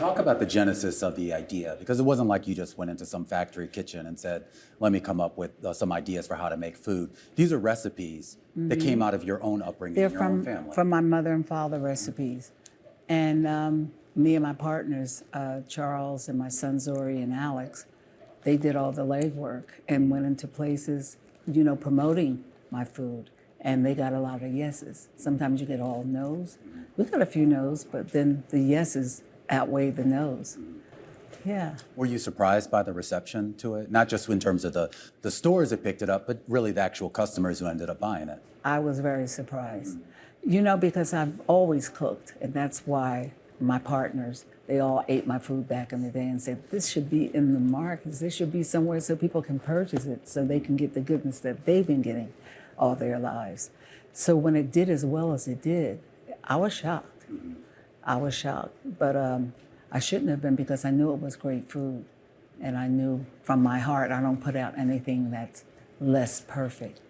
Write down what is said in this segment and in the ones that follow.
Talk about the genesis of the idea, because it wasn't like you just went into some factory kitchen and said, let me come up with some ideas for how to make food. These are recipes that came out of your own upbringing, They're your own family. from my mother and father recipes. And me and my partners, Charles and my son Zori and Alex, they did all the legwork and went into places, promoting my food. And they got a lot of yeses. Sometimes you get all no's. We got a few no's, but then the yeses outweigh the no's. Yeah. Were you surprised by the reception to it? Not just in terms of the stores that picked it up, but really the actual customers who ended up buying it. I was very surprised. Because I've always cooked, and that's why my partners, they all ate my food back in the day and said, this should be in the markets. This should be somewhere so people can purchase it, so they can get the goodness that they've been getting all their lives. So when it did as well as it did, I was shocked. I was shocked, but I shouldn't have been, because I knew it was great food. And I knew from my heart, I don't put out anything that's less perfect.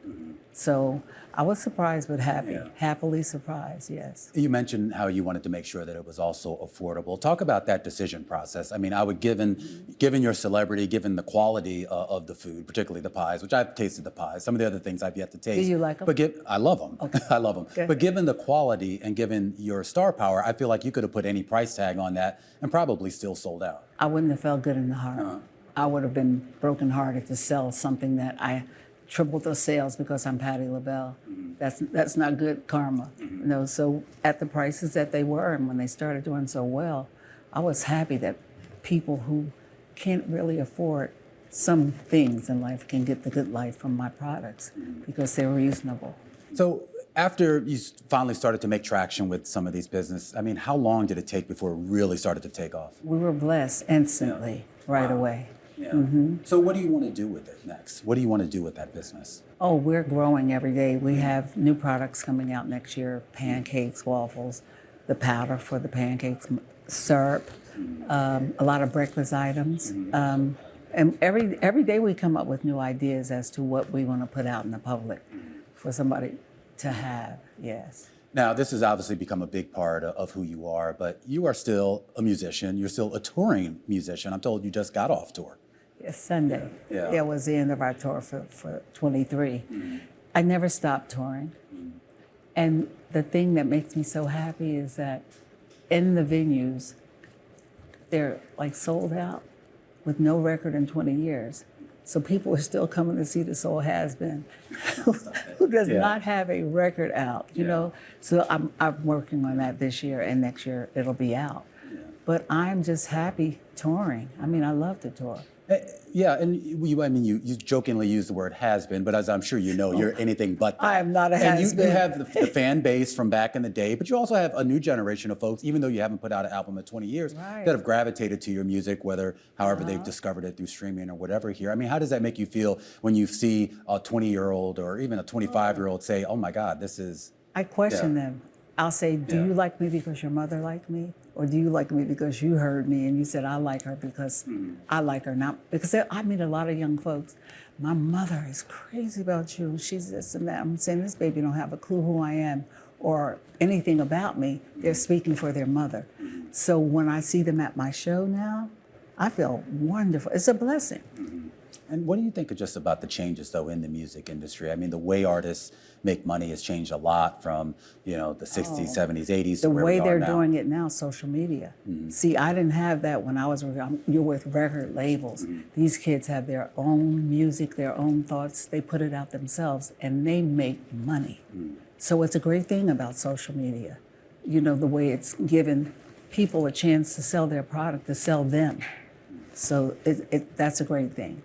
So I was surprised but happy, happily surprised, yes. You mentioned how you wanted to make sure that it was also affordable. Talk about that decision process. I mean, given your celebrity, given the quality of the food, particularly the pies, which I've tasted the pies, some of the other things I've yet to taste. Do you like them? But I love them. Okay. I love them. Good. But given the quality and given your star power, I feel like you could have put any price tag on that and probably still sold out. I wouldn't have felt good in the heart. I would have been brokenhearted to sell something that I tripled the sales because I'm Patti LaBelle. That's not good karma. So at the prices that they were, and when they started doing so well, I was happy that people who can't really afford some things in life can get the good life from my products because they're reasonable. So after you finally started to make traction with some of these business, I mean, how long did it take before it really started to take off? We were blessed instantly, right away. Yeah. So what do you want to do with it next? What do you want to do with that business? Oh, we're growing every day. We have new products coming out next year, pancakes, waffles, the powder for the pancakes, syrup, a lot of breakfast items. And every day we come up with new ideas as to what we want to put out in the public for somebody to have, yes. Now, this has obviously become a big part of who you are, but you are still a musician. You're still a touring musician. I'm told you just got off tour. Yes, Sunday. Yeah. It was the end of our tour for 23. I never stopped touring. And the thing that makes me so happy is that in the venues, they're like sold out with no record in 20 years. So people are still coming to see the Soul Has Been, who does not have a record out, you know? So I'm working on that this year, and next year it'll be out. But I'm just happy touring. I mean, I love to tour. Yeah, and you jokingly use the word has been, but as I'm sure you know, you're anything but that. I am not a has been. You have the fan base from back in the day, but you also have a new generation of folks, even though you haven't put out an album in 20 years, that have gravitated to your music, however they've discovered it through streaming or whatever here. I mean, how does that make you feel when you see a 20-year-old or even a 25-year-old say, oh my God, this is... I question them. I'll say, do you like me because your mother liked me? Or do you like me because you heard me and you said, I like her because I like her? Not because I meet a lot of young folks. My mother is crazy about you. She's this and that. I'm saying, this baby don't have a clue who I am or anything about me. They're speaking for their mother. So when I see them at my show now, I feel wonderful. It's a blessing. And what do you think just about the changes, though, in the music industry? I mean, the way artists make money has changed a lot from, the 60s, 70s, 80s to where we are now. The way they're doing it now, social media. See, I didn't have that when I was working. You're with record labels. These kids have their own music, their own thoughts. They put it out themselves, and they make money. So it's a great thing about social media. The way it's given people a chance to sell their product, to sell them. So that's a great thing.